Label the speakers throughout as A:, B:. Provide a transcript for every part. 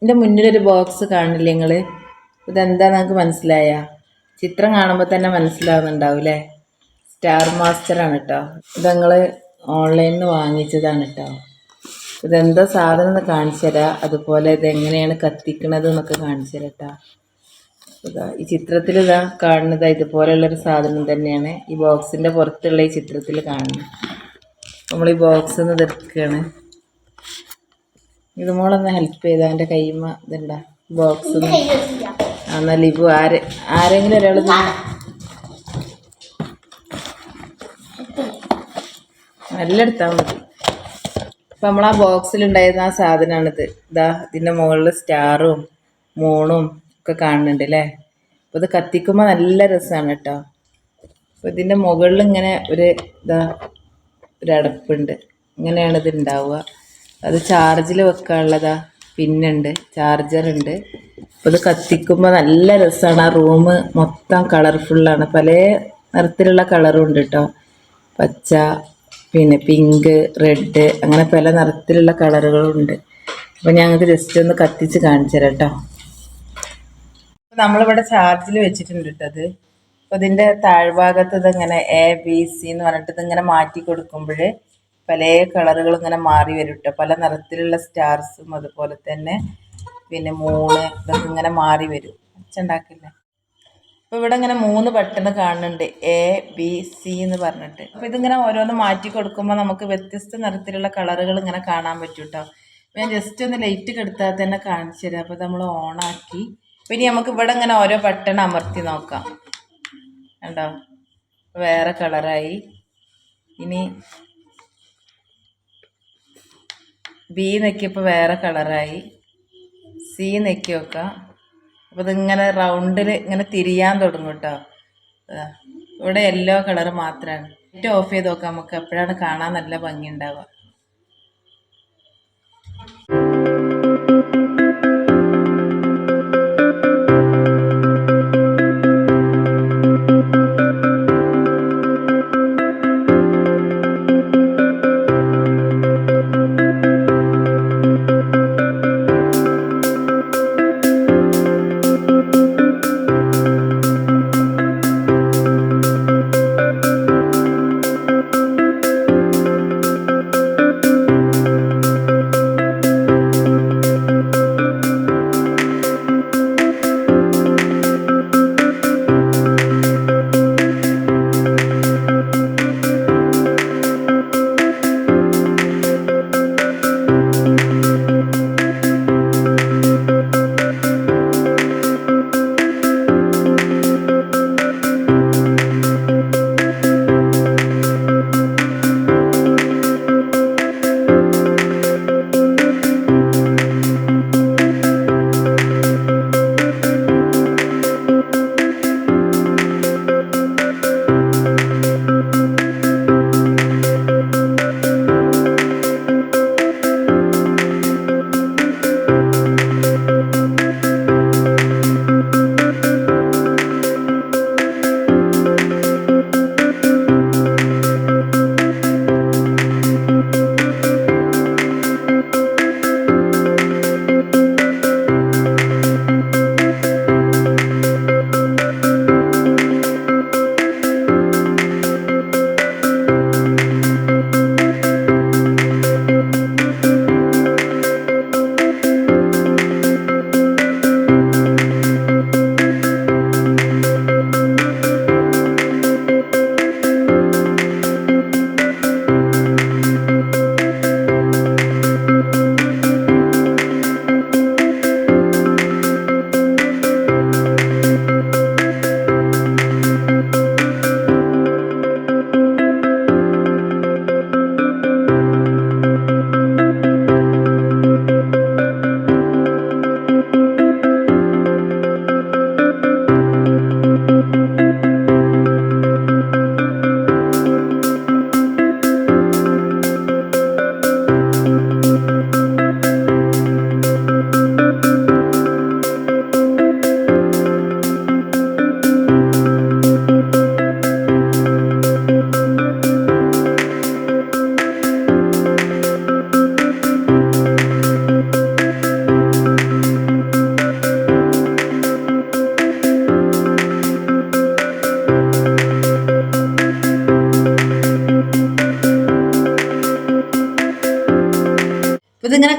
A: എൻ്റെ മുന്നിലൊരു ബോക്സ് കാണില്ലേ നിങ്ങൾ? ഇതെന്താ നിങ്ങൾക്ക് മനസ്സിലായ? ചിത്രം കാണുമ്പോൾ തന്നെ മനസ്സിലാവുന്നുണ്ടാവൂലേ? സ്റ്റാർ മാസ്റ്ററാണ് കേട്ടോ. ഇത് ഞങ്ങൾ ഓൺലൈനിൽ നിന്ന് വാങ്ങിച്ചതാണ് കേട്ടോ. ഇതെന്താ സാധനം എന്ന് കാണിച്ചു തരാം. അതുപോലെ ഇതെങ്ങനെയാണ് കത്തിക്കണത് എന്നൊക്കെ കാണിച്ചു തരാം കേട്ടോ. ഇതാ ഈ ചിത്രത്തിൽ ഇതാ കാണുന്നത് ഇതുപോലെയുള്ളൊരു സാധനം തന്നെയാണ് ഈ ബോക്സിൻ്റെ പുറത്തുള്ള ഈ ചിത്രത്തിൽ കാണുന്നത്. നമ്മൾ ഈ ബോക്സ് നിന്ന് ഇതെടുക്കുകയാണ്. ഇത് മോളൊന്ന് ഹെൽപ്പ് ചെയ്താൽ എൻ്റെ കൈമ ഇതുണ്ടാ ബോക്സ് എന്നാൽ ലിബു ആരെങ്കിലും ഒരാൾ നല്ല എടുത്താൽ മതി. അപ്പം നമ്മൾ ആ ബോക്സിലുണ്ടായിരുന്ന ആ സാധനമാണിത്. ഇതാ ഇതിൻ്റെ മുകളിൽ സ്റ്റാറും മൂണും ഒക്കെ കാണുന്നുണ്ട് അല്ലേ? അപ്പോൾ ഇത് കത്തിക്കുമ്പോൾ നല്ല രസമാണ് കേട്ടോ. അപ്പോൾ ഇതിൻ്റെ മുകളിൽ ഇങ്ങനെ ഇതാ ഒരു അടപ്പുണ്ട്. ഇങ്ങനെയാണ് ഇത് ഉണ്ടാവുക. അത് ചാർജിൽ വെക്കാനുള്ളതാ പിന്നുണ്ട്, ചാർജറുണ്ട്. അപ്പോൾ ഇത് കത്തിക്കുമ്പോൾ നല്ല രസമാണ്. ആ റൂം മൊത്തം കളർഫുള്ളാണ്. പല നിറത്തിലുള്ള കളറും ഉണ്ട് കേട്ടോ. പച്ച, പിന്നെ പിങ്ക്, റെഡ്, അങ്ങനെ പല നിറത്തിലുള്ള കളറുകളുണ്ട്. അപ്പോൾ ഞങ്ങൾക്ക് ജസ്റ്റ് ഒന്ന് കത്തിച്ച് കാണിച്ചു തരാം കേട്ടോ. നമ്മളിവിടെ ചാർജിൽ വെച്ചിട്ടുണ്ട് കേട്ടത്. അപ്പോൾ ഇതിൻ്റെ താഴ്ഭാഗത്ത് ഇതിങ്ങനെ ABC എന്ന് പറഞ്ഞിട്ട് ഇതിങ്ങനെ മാറ്റി കൊടുക്കുമ്പോൾ പല കളറുകൾ ഇങ്ങനെ മാറി വരും കേട്ടോ. പല നിറത്തിലുള്ള സ്റ്റാർസും അതുപോലെ തന്നെ പിന്നെ മൂണ് ഇതൊക്കെ ഇങ്ങനെ മാറി വരും. അച്ഛണ്ടാക്കില്ല. അപ്പോൾ ഇവിടെ ഇങ്ങനെ 3 ബട്ടൺ കാണുന്നുണ്ട്, ABC എന്ന് പറഞ്ഞിട്ട്. അപ്പോൾ ഇതിങ്ങനെ ഓരോന്ന് മാറ്റി കൊടുക്കുമ്പോൾ നമുക്ക് വ്യത്യസ്ത നിറത്തിലുള്ള കളറുകൾ ഇങ്ങനെ കാണാൻ പറ്റും കേട്ടോ. ഞാൻ ജസ്റ്റ് ഒന്ന് ലൈറ്റ് കെടുത്താൽ തന്നെ കാണിച്ചു തരാം. അപ്പോൾ നമ്മൾ ഓണാക്കി. അപ്പോൾ ഇനി നമുക്ക് ഇവിടെ ഇങ്ങനെ ഓരോ ബട്ടൺ അമർത്തി നോക്കാം. കണ്ടോ? വേറെ കളറായി. ഇനി B നെക്കിയപ്പോൾ വേറെ കളറായി. C നെക്കി നോക്കാം. അപ്പോൾ ഇതിങ്ങനെ റൗണ്ടിൽ ഇങ്ങനെ തിരിയാൻ തുടങ്ങും കേട്ടോ. ഇവിടെ യെല്ലോ കളർ മാത്രമാണ്. ലൈറ്റ് ഓഫ് ചെയ്ത് നോക്കാം നമുക്ക്. എപ്പോഴാണ് കാണാൻ നല്ല ഭംഗി ഉണ്ടാവുക.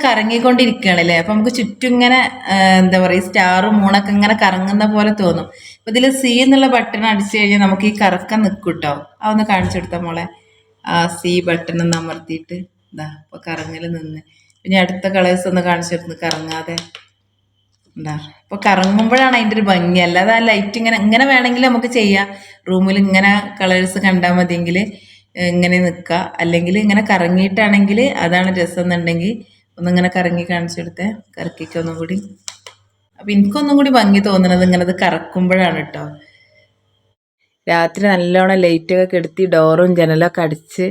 A: കറങ്ങിക്കൊണ്ടിരിക്കുകയാണ് അല്ലേ. അപ്പം നമുക്ക് ചുറ്റും ഇങ്ങനെ എന്താ പറയുക സ്റ്റാറും മൂണൊക്കെ ഇങ്ങനെ കറങ്ങുന്ന പോലെ തോന്നും. അപ്പം ഇതിൽ സി എന്നുള്ള ബട്ടൺ അടിച്ചു കഴിഞ്ഞാൽ നമുക്ക് ഈ കറക്കം നിൽക്കും കേട്ടോ. അതൊന്ന് കാണിച്ചു കൊടുത്ത മോളെ. ആ സി ബട്ടൺ ഒന്ന് അമർത്തിയിട്ട് ഇതാ അപ്പോൾ കറങ്ങൽ നിന്ന്. പിന്നെ അടുത്ത കളേഴ്സ് ഒന്ന് കാണിച്ചു കൊടുത്ത് കറങ്ങാതെ ഉണ്ടാ. അപ്പോൾ കറങ്ങുമ്പോഴാണ് അതിൻ്റെ ഒരു ഭംഗി. അല്ലാതെ ആ ലൈറ്റ് ഇങ്ങനെ വേണമെങ്കിൽ നമുക്ക് ചെയ്യാം. റൂമിൽ ഇങ്ങനെ കളേഴ്സ് കണ്ടാൽ മതിയെങ്കിൽ ഇങ്ങനെ നിൽക്കുക. അല്ലെങ്കിൽ ഇങ്ങനെ കറങ്ങിയിട്ടാണെങ്കിൽ അതാണ് രസം എന്നുണ്ടെങ്കിൽ ഒന്നിങ്ങനെ കറങ്ങി കാണിച്ചെടുത്തേ. കറക്കിക്കുക ഒന്നും കൂടി. അപ്പം എനിക്കൊന്നും കൂടി ഭംഗി തോന്നുന്നത് ഇങ്ങനെ കറക്കുമ്പോഴാണ് കേട്ടോ. രാത്രി നല്ലോണം ലൈറ്റൊക്കെ കെടുത്തി ഡോറും ജനലൊക്കെ അടിച്ച്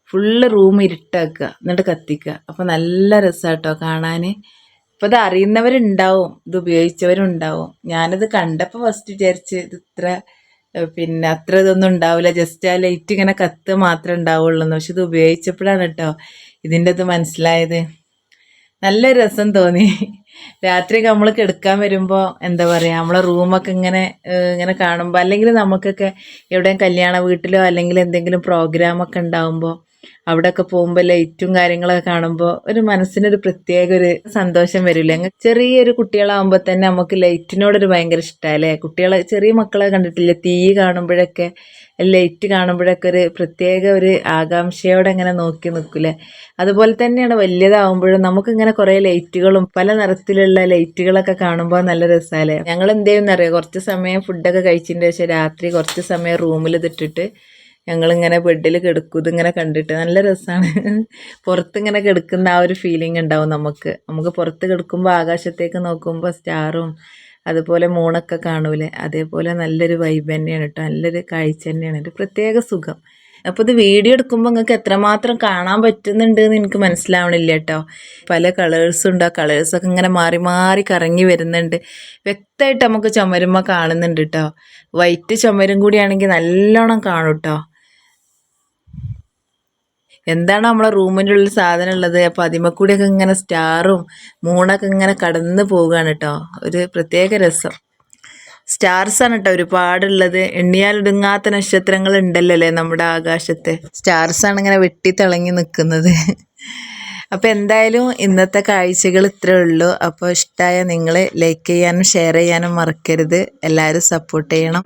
A: ഫുള്ള് റൂം ഇരുട്ടാക്കുക, എന്നിട്ട് കത്തിക്കുക. അപ്പോൾ നല്ല രസമാണ് കേട്ടോ കാണാൻ. അപ്പോൾ ഇത് അറിയുന്നവരുണ്ടാവും, ഇത് ഉപയോഗിച്ചവരുണ്ടാവും. ഞാനിത് കണ്ടപ്പോൾ ഫസ്റ്റ് വിചാരിച്ച് ഇത് ഇത്ര പിന്നെ അത്ര ഇതൊന്നും ഉണ്ടാവില്ല, ജസ്റ്റ് ആ ലൈറ്റ് ഇങ്ങനെ കത്ത് മാത്രമേ ഉണ്ടാവുള്ളൂ. പക്ഷെ ഇത് ഉപയോഗിച്ചപ്പോഴാണ് കേട്ടോ ഇതിൻ്റെ ഇത് മനസ്സിലായത്. നല്ല രസം തോന്നി. രാത്രിയൊക്കെ നമ്മൾ കിടക്കാൻ വരുമ്പോൾ എന്താ പറയുക, നമ്മളെ റൂമൊക്കെ ഇങ്ങനെ കാണുമ്പോൾ, അല്ലെങ്കിൽ നമുക്കൊക്കെ എവിടെയും കല്യാണ വീട്ടിലോ അല്ലെങ്കിൽ എന്തെങ്കിലും പ്രോഗ്രാമൊക്കെ ഉണ്ടാകുമ്പോൾ അവിടെയൊക്കെ പോകുമ്പോൾ ലൈറ്റും കാര്യങ്ങളൊക്കെ കാണുമ്പോൾ ഒരു മനസ്സിനൊരു പ്രത്യേക ഒരു സന്തോഷം വരില്ലേ. ചെറിയൊരു കുട്ടികളാകുമ്പോൾ തന്നെ നമുക്ക് ലൈറ്റിനോടൊരു ഭയങ്കര ഇഷ്ടമല്ലേ. കുട്ടികളെ ചെറിയ മക്കളെ കണ്ടിട്ടില്ലേ, തീ കാണുമ്പോഴൊക്കെ ലൈറ്റ് കാണുമ്പോഴൊക്കെ ഒരു പ്രത്യേക ഒരു ആകാംക്ഷയോടെ ഇങ്ങനെ നോക്കി നിൽക്കില്ലേ. അതുപോലെ തന്നെയാണ് വലിയതാവുമ്പോഴും നമുക്കിങ്ങനെ കുറേ ലൈറ്റുകളും പല നിറത്തിലുള്ള ലൈറ്റുകളൊക്കെ കാണുമ്പോൾ നല്ല രസമല്ലേ. ഞങ്ങൾ എന്ത് ചെയ്യുമെന്നറിയാം, കുറച്ച് സമയം ഫുഡൊക്കെ കഴിച്ചതിൻ്റെ ശേഷം രാത്രി കുറച്ച് സമയം റൂമിൽ ഇതിട്ടിട്ട് ഞങ്ങളിങ്ങനെ ബെഡിൽ കിടക്കും. ഇതിങ്ങനെ കണ്ടിട്ട് നല്ല രസമാണ്. പുറത്തിങ്ങനെ കിടക്കുന്ന ആ ഒരു ഫീലിംഗ് ഉണ്ടാവും നമുക്ക് പുറത്ത് കിടക്കുമ്പോൾ ആകാശത്തേക്ക് നോക്കുമ്പോൾ സ്റ്റാറും അതുപോലെ മൂണൊക്കെ കാണൂലേ, അതേപോലെ നല്ലൊരു വൈബ് തന്നെയാണ് കേട്ടോ. നല്ലൊരു കാഴ്ച തന്നെയാണ്, ഒരു പ്രത്യേക സുഖം. അപ്പോൾ ഇത് വീഡിയോ എടുക്കുമ്പോൾ നിങ്ങൾക്ക് എത്രമാത്രം കാണാൻ പറ്റുന്നുണ്ട് എന്ന് എനിക്ക് മനസ്സിലാവണില്ല കേട്ടോ. പല കളേഴ്സും ഉണ്ട്, ആ കളേഴ്സൊക്കെ ഇങ്ങനെ മാറി മാറി കറങ്ങി വരുന്നുണ്ട്. വ്യക്തമായിട്ട് നമുക്ക് ചുമരുമ്പോൾ കാണുന്നുണ്ട് കേട്ടോ. വൈറ്റ് ചുമരും കൂടിയാണെങ്കിൽ നല്ലോണം കാണും കേട്ടോ. എന്താണ് നമ്മളെ റൂമിൻ്റെ ഉള്ളിൽ സാധനം ഉള്ളത്. അപ്പോൾ അതിമക്കൂടിയൊക്കെ ഇങ്ങനെ സ്റ്റാറും മൂണൊക്കെ ഇങ്ങനെ കടന്ന് പോവുകയാണ് കേട്ടോ. ഒരു പ്രത്യേക രസം. സ്റ്റാർസാണ് കേട്ടോ ഒരുപാടുള്ളത്. എണ്ണിയാലൊടുങ്ങാത്ത നക്ഷത്രങ്ങൾ ഉണ്ടല്ലോ അല്ലേ നമ്മുടെ ആകാശത്തെ. സ്റ്റാർസാണ് ഇങ്ങനെ വെട്ടിത്തിളങ്ങി നിൽക്കുന്നത്. അപ്പോൾ എന്തായാലും ഇന്നത്തെ കാഴ്ചകൾ ഇത്രേ ഉള്ളൂ. അപ്പോൾ ഇഷ്ടമായ നിങ്ങൾ ലൈക്ക് ചെയ്യാനും ഷെയർ ചെയ്യാനും മറക്കരുത്. എല്ലാവരും സപ്പോർട്ട് ചെയ്യണം.